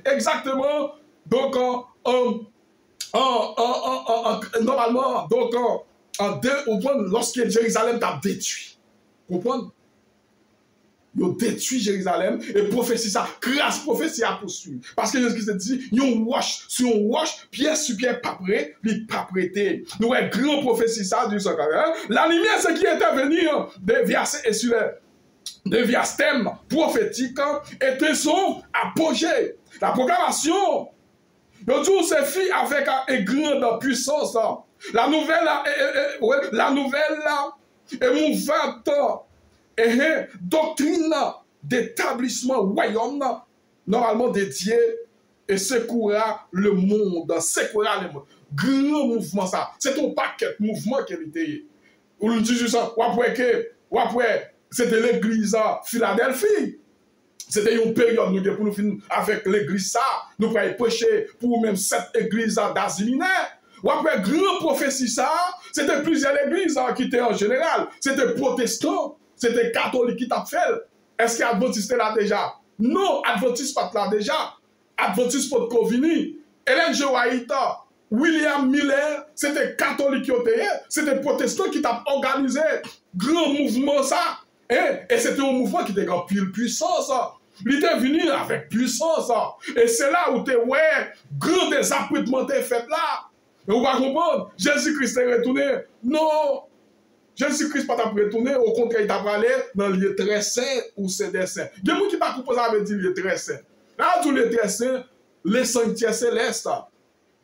exactement, donc, normalement, donc, lorsque Jérusalem t'a détruit, comprenez? Ils ont détruit Jérusalem et prophétie ça, grâce prophétie à poursuivre. Parce que Jésus-Christ dit, yon wash, sur un wash, pierre sur pierre pas prêt, lui pas prêté. Nous avons grand prophétie ça du 141. La lumière, c'est qui est venu des versets et sur des versets prophétiques était son apogée. La proclamation, le jour c'est fait avec une grande puissance. La nouvelle est mouvante. Et doctrine d'établissement royaume normalement dédié et secourra le monde, secourra le monde. Grand mouvement ça, c'est un paquet de mouvements qui était. Ou nous disons ça, ou après, c'était l'église Philadelphie. C'était une période nous pour nous finir avec l'église ça, nous pourrions prêcher pour même cette église d'Asie mineure. Ou après grand prophétie ça, c'était plusieurs églises qui étaient en général, c'était protestants. C'était catholique qui t'a fait. Est-ce qu'Adventiste est là déjà? Non, Adventiste pas là déjà. Adventiste pas de Covini. Hélène G. White, William Miller, c'était catholique qui était. C'était protestant qui t'a organisé. Grand mouvement ça. Et c'était un mouvement qui était en pile puissance. Il était venu avec puissance. Et c'est là où tu ouais, grand désappointement t'es fait là. Et vous va comprendre, Jésus-Christ est retourné. Non. Jésus-Christ pas t'a retourné, au contraire, il t'a parlé dans le lieu très saint ou c'est des saints. Il y a des gens qui ne peuvent pas dire lieu très saint. Là, tous les très saints, les sanctuaires célestes.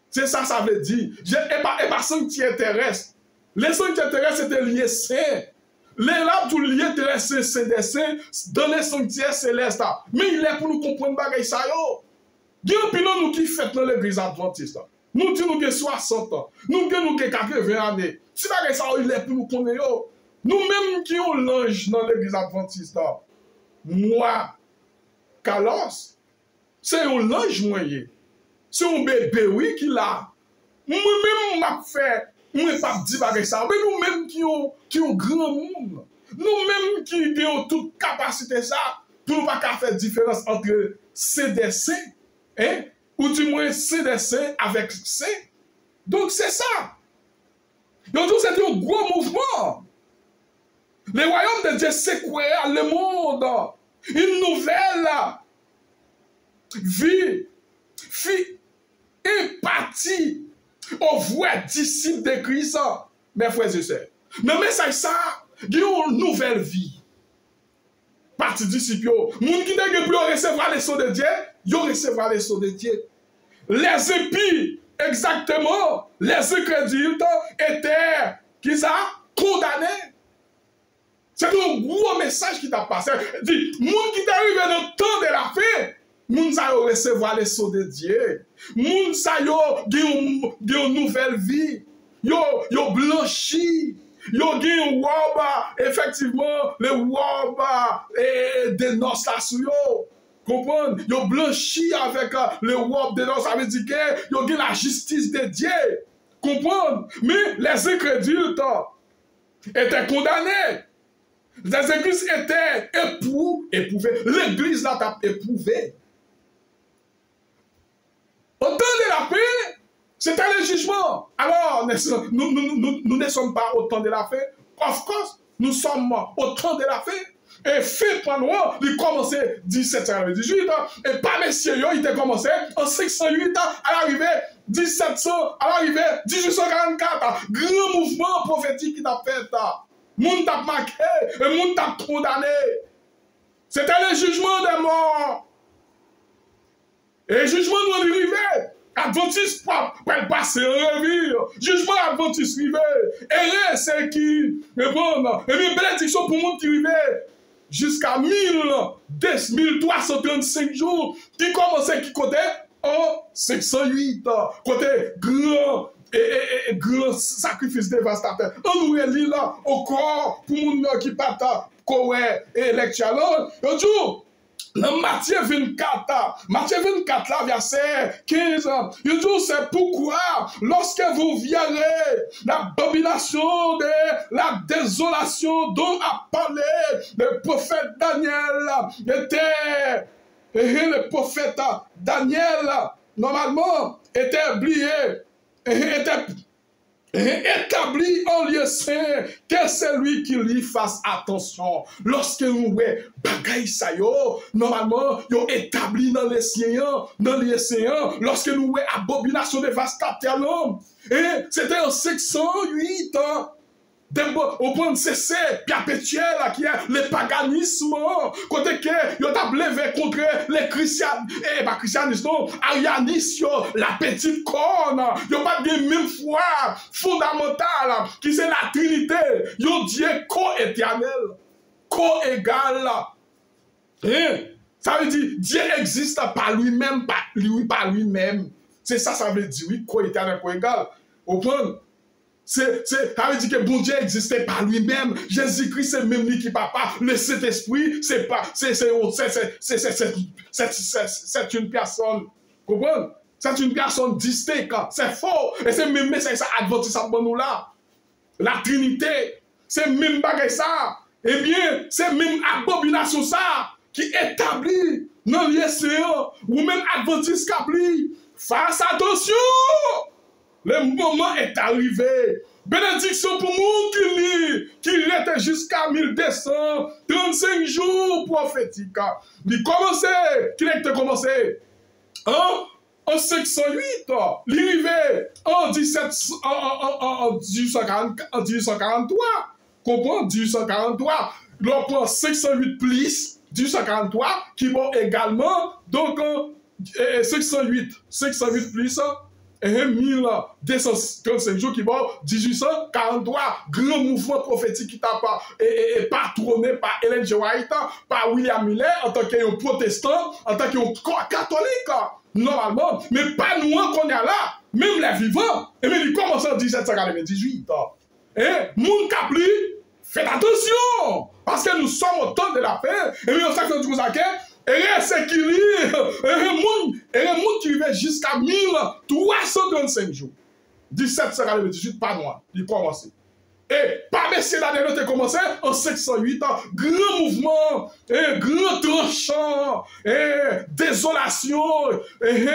C'est ça, ça veut dire. Et pas sanctuaire terrestre. Les sanctuaires terrestres, c'était lieu saint. Les là, tout lieu très saint, c'est des saints dans les sanctuaires célestes. Mais il est pour nous comprendre bagaille ça yo. Il y a un pilon nous qui fait dans l'église adventiste. Nous disons que 60 ans. Nous disons que 80 années. Si pas ça, il est pour nous connaître. Nous-mêmes qui ont l'ange dans l'église adventiste. Moi, Carlos, c'est un ange moyen. C'est un bébé, oui, qui l'a. Moi-même, m'a fait. Moi, pas dit pas ça. Mais nous-mêmes qui ont grand monde. Nous-mêmes qui avons toute capacité ça. Pour ne pas faire différence entre CDC, hein? Ou du moins CDC avec C. Donc c'est ça. Donc c'était un gros mouvement. Le royaume de Dieu secouera le monde. Une nouvelle vie fit émpathie aux vrais disciples de Christ. Mes frères et sœurs. Mais le message ça, il y a une nouvelle vie. Parti disciples, moun qui n'a pas recevoir les sons de Dieu, ils recevoir les sons de Dieu. Les épis, exactement, les incrédules étaient, qui ça, condamnés. C'est un gros message qui t'a passé. Dit, moun qui t'arrive dans le temps de la fin, moun sa yo recevoir les sons de Dieu. Moun sa yo une nouvelle vie. Yo blanchi. Yo gen waba, effectivement, le waba de noces là sous yo. Comprenez? Yo blanchi avec le wab de noces, ça veut dire que yo gen la justice de Dieu. Comprenez? Mais les incrédules étaient condamnés. Les églises étaient éprouvées. L'église là t'a éprouvé. Au temps de la paix, c'était le jugement. Alors, nous ne sommes pas au temps de la fin. Of course, nous sommes au temps de la fin. Et fait par nous, il commençait 1718. Et par les cieux, il a commencé en 608 à l'arrivée 1700, à l'arrivée 1844. Grand mouvement prophétique qui t'a fait. Moun t'a marqué, et moun t'a condamné. C'était le jugement des morts. Et le jugement nous arrivait. Adventiste pas passer en revue. Jugement Adventiste rivé. Et c'est qui répondent. Et bien bénédiction pour le monde qui rivait. Jusqu'à 1335 jours. Qui commençait qui côté en 508. Côté grand et grand sacrifice dévastateur. On nous relit là encore pour le monde qui partent Corée et lecture. Dans Matthieu 24 là, verset 15, il dit c'est pourquoi lorsque vous verrez l'abomination de la désolation dont a parlé le prophète Daniel, était le prophète Daniel, normalement, était oublié, était établi en lieu saint, que c'est lui qui lui fasse attention. Lorsque nous voyons bagaille ça yo, normalement, yo établi dans les siens, dans les siens, lorsque nous voyons abomination dévastateur, et c'était en 608 ans. Au point de cesser perpétuel qui est le paganisme, côté que yo t'a levé contre les chrétiens, et pas christianisme, non, arianisme, la petite corne, yo pas de même foi fondamentale qui c'est la Trinité, yo Dieu co-éternel, co-égal. Ça veut dire Dieu existe par lui-même, par lui-même. C'est ça, ça veut dire oui, co-éternel, co-égal. Au point. Ça veut dire que bon Dieu existait par lui-même. Jésus-Christ, c'est même lui qui papa. Le Saint-Esprit, c'est une personne. Comprenez? C'est une personne distincte. C'est faux. Et c'est même ça adventiste à nous là. La Trinité, c'est même bagay ça. Eh bien, c'est même abomination ça qui établit dans l'ISCA ou même adventiste qui face attention. Le moment est arrivé. Bénédiction pour monde qui était jusqu'à 1235 jours prophétiques. Il commençait, qui était commencé en 508, il arrivait en 1843. Comprends? 1843. L'on prend 508 plus 1843 qui vont également, donc 508 plus 1235 jours qui vont 1843, grand mouvement prophétique qui t'a pas patronné par Ellen G. White, par William Miller en tant qu'un protestant, en tant qu'un catholique, normalement, mais pas nous qu'on est là, même les vivants, et même il commence en 1798. Et moun kapli, faites attention, parce que nous sommes au temps de la paix, et bien on sait que nous disons et c'est qui lit, et le monde qui vivait jusqu'à 1335 jours. 1798, pas moi, il commence. Et par messieurs d'année, il a commencé en 708, grand mouvement, grand tranchant, désolation, et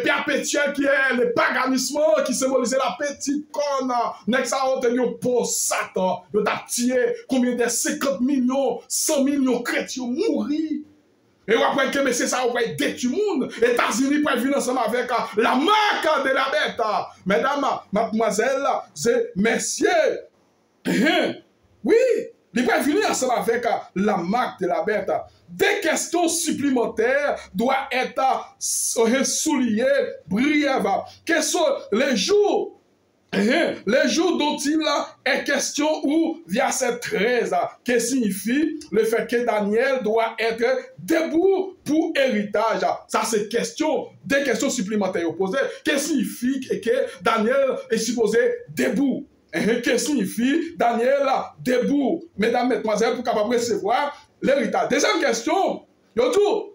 perpétuel qui est le paganisme, qui symbolisait la petite corne. Next à obtenir pour Satan, il a tiré combien de 50 millions, 100 millions chrétiens mourir. Et après que c'est ça, on va détruire le monde. Les États-Unis peuvent venir ensemble avec la marque de la bête. Mesdames, mademoiselles, messieurs, oui, ils peuvent venir ensemble avec la marque de la bête. Des questions supplémentaires doivent être soulignées brièvement. Quels sont les jours? Les jours dont il est question ou verset 13, qui signifie le fait que Daniel doit être debout pour héritage. Ça, c'est des questions supplémentaires posées. Qui signifie que Daniel est supposé debout? Qui signifie Daniel debout? Mesdames, mesdemoiselles, pour capable recevoir l'héritage. Deuxième question,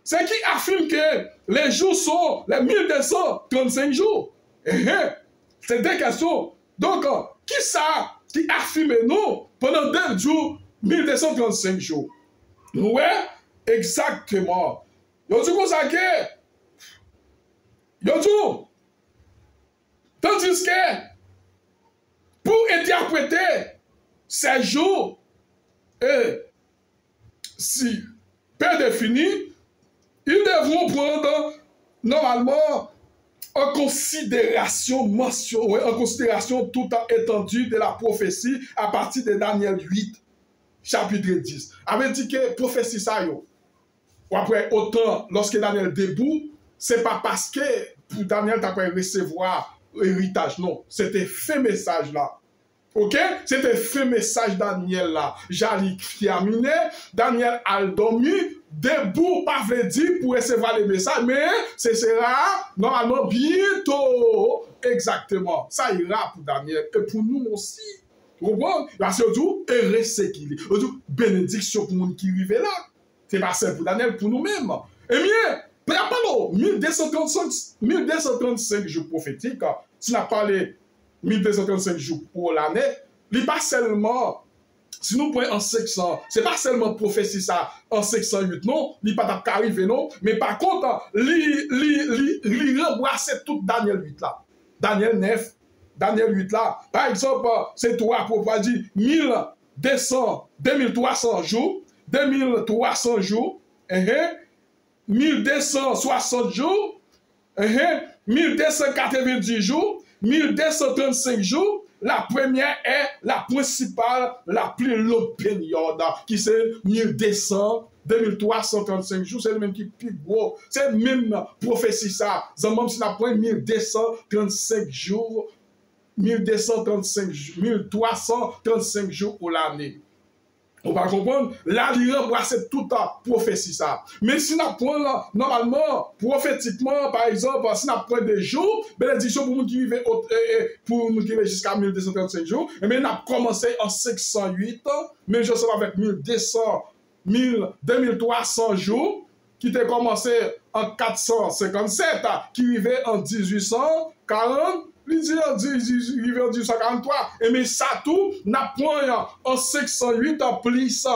c'est qui affirme que les jours sont les 1235 jours? C'est des questions. Donc, qui ça qui affirme nous pendant 2 jours, 1235 jours? Oui, exactement. Yo dit comme ça que, yo dit, tandis que, pour interpréter ces jours, si peu défini, ils devront prendre normalement en considération toute étendue de la prophétie à partir de Daniel 8, chapitre 10. Avait dit que prophétie ça yo. Ou après autant lorsque Daniel debout, c'est pas parce que pour Daniel t'as pas recevoir héritage, non, c'était fait message là. Ok? C'était fait message Daniel là. J'allais terminer, Daniel a dormi, debout, pas veut dire pour recevoir les messages, mais ce sera normalement bientôt. Exactement. Ça ira pour Daniel et pour nous aussi. Vous comprenez? Parce que tout est resté qu'il est. Bénédiction pour nous qui vivent là. C'est pas simple pour Daniel, pour nous-mêmes. Eh bien, pardon, 1235 jours prophétiques, si on a parlé 1235 jours pour l'année, il n'est pas seulement si nous prenons en 500, ce n'est pas seulement prophétie ça en 508, non, il n'est pas arrivé, non, mais par contre, il rembrasse tout Daniel 8 là. Daniel 9, Daniel 8 là. Par exemple, c'est toi pour dire 1200, 2300 jours, 2300 jours, 1260 jours, 1290 jours, 1235 jours. La première est la principale, la plus longue période, qui c'est 1200, 2335 jours, c'est le même qui plus gros. C'est le même prophétie ça. Même si on prend 1235 jours, 1335 jours pour l'année. On va comprendre, là, il rembrasse toute la prophétie ça. Mais si on prend normalement, prophétiquement, par exemple, si on prend des jours, bénédiction pour nous qui vivent jusqu'à 1235 jours, mais on a commencé en 508, mais je sais avec 2300 jours, qui était commencé en 457, qui vivait en 1840, il dit en 1843, et mais ça tout, n'a point en 508 plus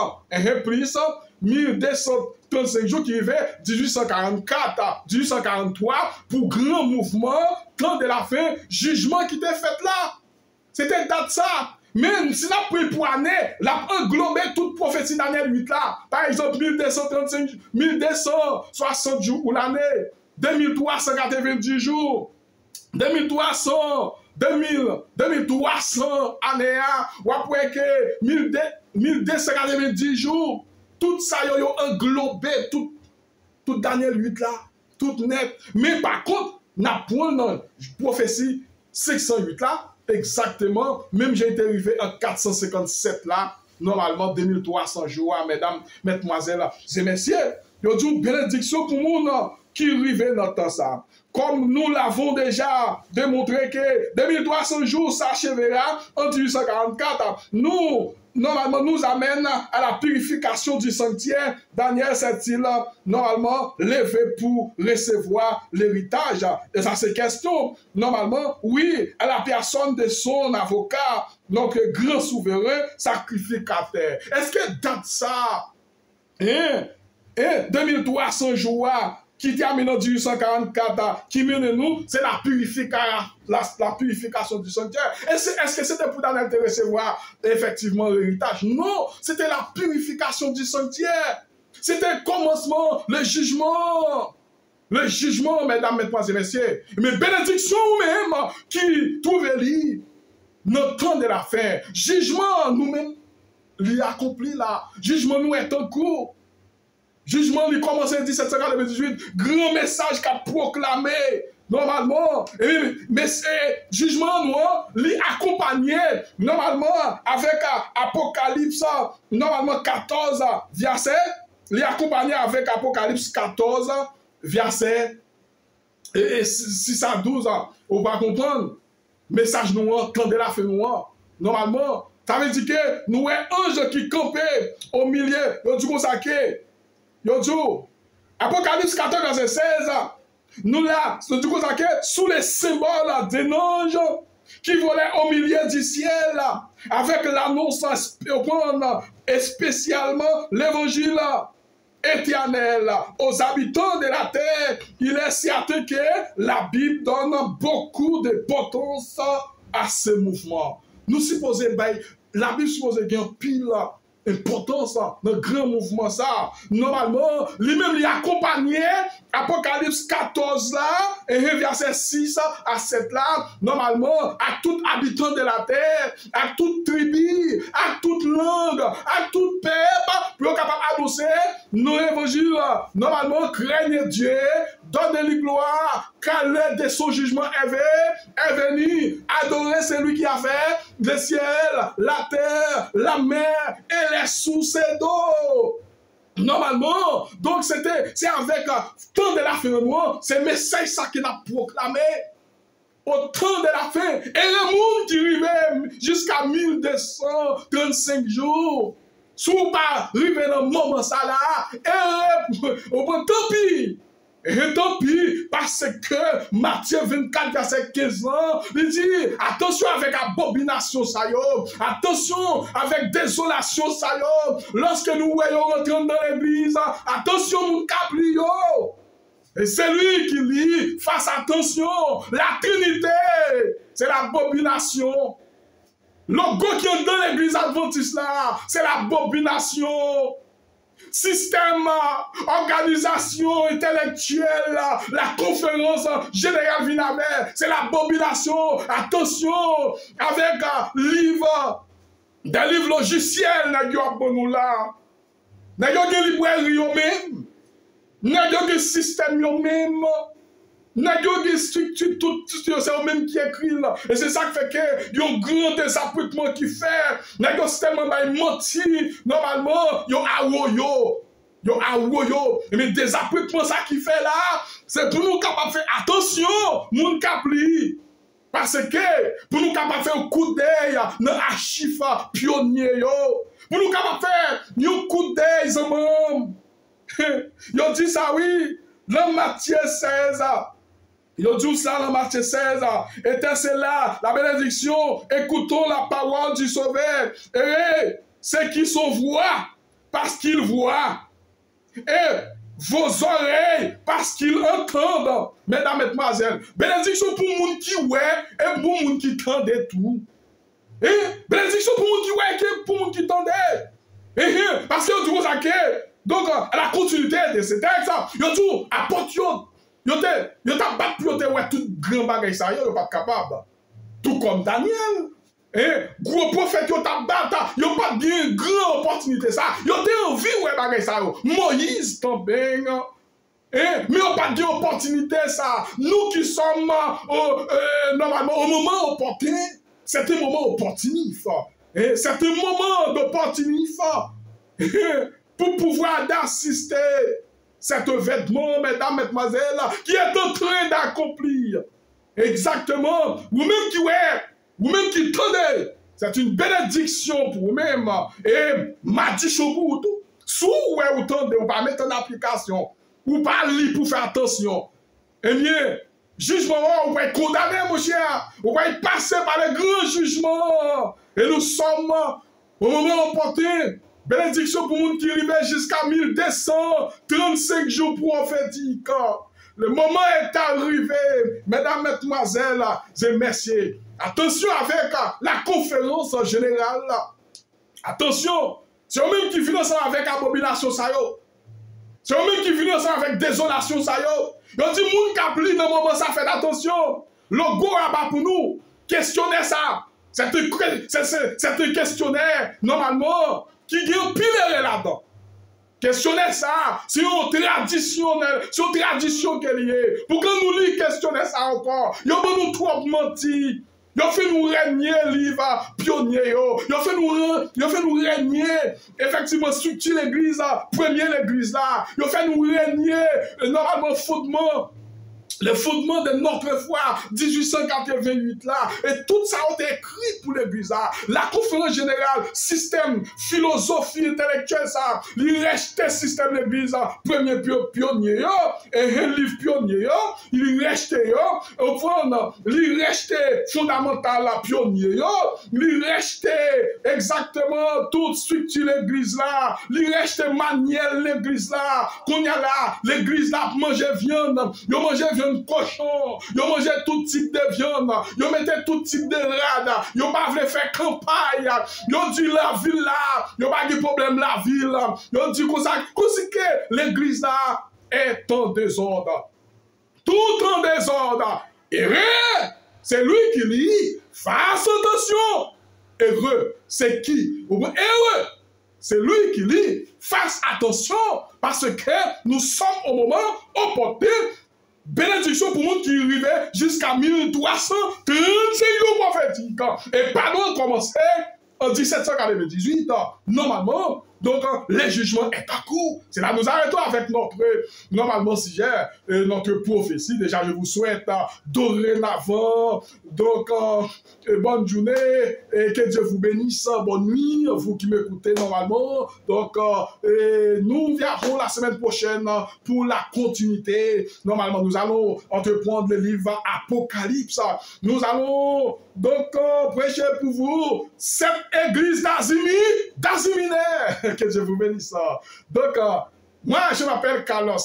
1235 jours qui vivait 1844, 1843, pour grand mouvement, temps de la fin, jugement qui était fait là. C'était date ça. Même si la pris pour année, la englobé toute prophétie Daniel 8 là. Par exemple, 1235, 1260 jours pour l'année, 2390 jours. 2300, 2300 années, ou après que 1290 jours, tout ça yo englobé, tout Daniel 8 là, tout net. Mais par contre, n'a point dans prophétie 608 là, exactement, même j'ai été arrivé en 457 là, normalement 2300 jours, mesdames, mesdemoiselles et messieurs, yo dit bénédiction pour monde qui arrive dans temps ça. Comme nous l'avons déjà démontré que 2300 jours s'achèvera en 1844, nous, normalement, nous amène à la purification du sanctuaire. Daniel s'est-il normalement levé pour recevoir l'héritage. Et ça, c'est question. Normalement, oui, à la personne de son avocat, donc grand souverain sacrificateur. Est-ce que dans ça, 2300 jours, qui termine en 1844, qui mène nous, c'est la purification du sanctuaire. Est-ce que c'était pour Daniel de recevoir effectivement l'héritage? Non, c'était la purification du sanctuaire. C'était le commencement, le jugement. Le jugement, mesdames, mesdemoiselles et messieurs. Mais bénédiction même qui trouve libre notre temps de la fin. Jugement, nous-mêmes, lui accompli là. Jugement, nous est en cours. Jugement, il commence en 1798, grand message qu'a proclamé, normalement, mais jugement, nous, accompagné, normalement, avec Apocalypse, normalement, 14 verset, accompagné avec Apocalypse 14 verset, et 6 à 12, on va comprendre, message noir, temps de la fin noir, normalement, ça veut dire que nous, un ange qui campait au milieu, du consacré. Yo, Apocalypse 14, verset 16, nous là, du coup, sous les symboles d'un ange qui volait au milieu du ciel, avec l'annonce et spécialement l'évangile éternel aux habitants de la terre. Il est certain que la Bible donne beaucoup d'importance à ce mouvement. Nous supposons, la Bible suppose qu'il y a un pile importance dans le grand mouvement ça. Normalement, lui-même il accompagné Apocalypse 14 là et verset 6 à 7 là, normalement à tout habitant de la terre, à toute tribu, à toute langue, à tout peuple, pour capable d'annoncer nos évangiles. Normalement, craignez Dieu, donnez-lui gloire, car l'heure de son jugement est venu. Adorez celui qui a fait le ciel, la terre, la mer et les sources d'eau. Normalement, donc c'est avec temps de la fin, c'est le message ça qu'il a proclamé au temps de la fin. Et le monde qui arrivait jusqu'à 1235 jours, si vous pas arrivé dans le moment ça là, et tant pis. Et tant pis, parce que Matthieu 24, verset 15 ans, il dit, attention avec abomination, ça yo, attention avec désolation, ça yo, lorsque nous voyons rentrer dans l'église, attention, mon capli yo. Et c'est lui qui dit, fasse attention, la Trinité, c'est l'abomination. Logo qui est dans l'église adventiste là, c'est l'abomination. Système, organisation intellectuelle, la conférence générale Vinaver, c'est l'abomination. Attention, avec des livres logiciels, n'a pas là. N'a pas de librairie même. N'a pas de système même. N'a pas de structure, tout c'est eux-mêmes qui écrivent. Et c'est ça qui fait que y a un grand désappointement qui fait. N'a pas système menti. Normalement, y a awoyo. Mais désappointement, ça qui fait là, c'est pour nous capables de faire attention, moun kapli. Parce que, pour nous capables de faire un coup d'œil dans l'archive pionnier, pour nous capables de faire un coup d'œil, yo dit ça, oui, dans Matthieu 16. Yo dit ça dans Matthieu 16. Et c'est là, la bénédiction, écoutons la parole du Sauveur. Et ceux qui sont voient, parce qu'ils voient. Et vos oreilles, parce qu'ils entendent. Mesdames, mesdemoiselles, bénédiction pour les gens qui voient et pour les gens qui entendent tout. Et bénédiction pour les gens qui voient et pour les gens qui entendent. Parce que vous savez que, donc, à la continuité de ce texte, vous dit, apporte yo t'a battu yo te ouais tout grand bagay ça yo pas capable tout comme Daniel gros prophète yo t'a battu yo pas bien grand opportunité ça yo te envie ouais bagay ça yo Moïse tombé mais yo pas bien opportunité ça nous qui sommes normalement au moment opportun c'est un moment opportuniste c'est un moment d'opportunité pour pouvoir d'assister cet vêtement, mesdames, mesdemoiselles, qui est en train d'accomplir. Exactement. Vous-même qui tenez, c'est une bénédiction pour vous-même. Et m'a dit Chobou, sous vous tendez, vous pas mettre en application, vous pas lire pour faire attention. Eh bien, jugement, vous pouvez condamner, mon cher. Vous pouvez passer par le grand jugement. Et nous sommes au moment opportun. Bénédiction pour les gens qui arrivent jusqu'à 1235 jours prophétiques. Le moment est arrivé, mesdames, mesdemoiselles et messieurs. Attention avec la conférence générale. Attention, c'est eux-mêmes qui financent avec abomination. C'est eux-mêmes qui financent avec désolation. Ils disent, moun kapli dans le moment, ça fait attention. Le go à bas pour nous. Questionner ça. C'est un questionnaire, normalement, qui gagne pile là-dedans. Questionner ça, c'est une tradition qu'elle est. Pour que nous lui questionner ça encore, il y a nous trop menti. Il a fait nous régner livre pionnier. Il a fait nous régner effectivement structure l'église, première l'église là. Il a fait nous régner normalement fondement. Le fondement de notre foi, 1888 là, et tout ça a été écrit pour l'église là. La conférence générale, système, philosophie intellectuelle ça, il restait système l'église là, premier pionnier, et un livre pionnier, il restait, il restait fondamental la pionnier, il restait exactement toute structure l'église là, il restait manuel l'église là, qu'on y a là, l'église là, manger viande, yo manger viande cochon, yo mangeait tout type de viande, yo mettait tout type de rade, yo pas voulu faire campagne, yo dit la ville là, yo pas de problème la ville, yo dit comme ça que l'église là est en désordre. Tout en désordre. Heureux, c'est lui qui dit, fasse attention. Heureux, c'est qui? Heureux, c'est lui qui dit, fasse attention, parce que nous sommes au moment opportun. Bénédiction pour monde qui arrivait jusqu'à 1335 jours prophétiques. Et pardon commençait en 1798. Normalement, Donc, les jugements est à court. C'est là nous arrêtons avec notre, normalement, sujet, notre prophétie. Déjà, je vous souhaite dorénavant, donc, bonne journée, et que Dieu vous bénisse, bonne nuit, vous qui m'écoutez normalement. Donc, nous viendrons la semaine prochaine pour la continuité. Normalement, nous allons entreprendre le livre Apocalypse. Nous allons donc prêcher pour vous cette église d'Aziminaire. Que Dieu vous bénisse. Donc, moi, je m'appelle Carlos.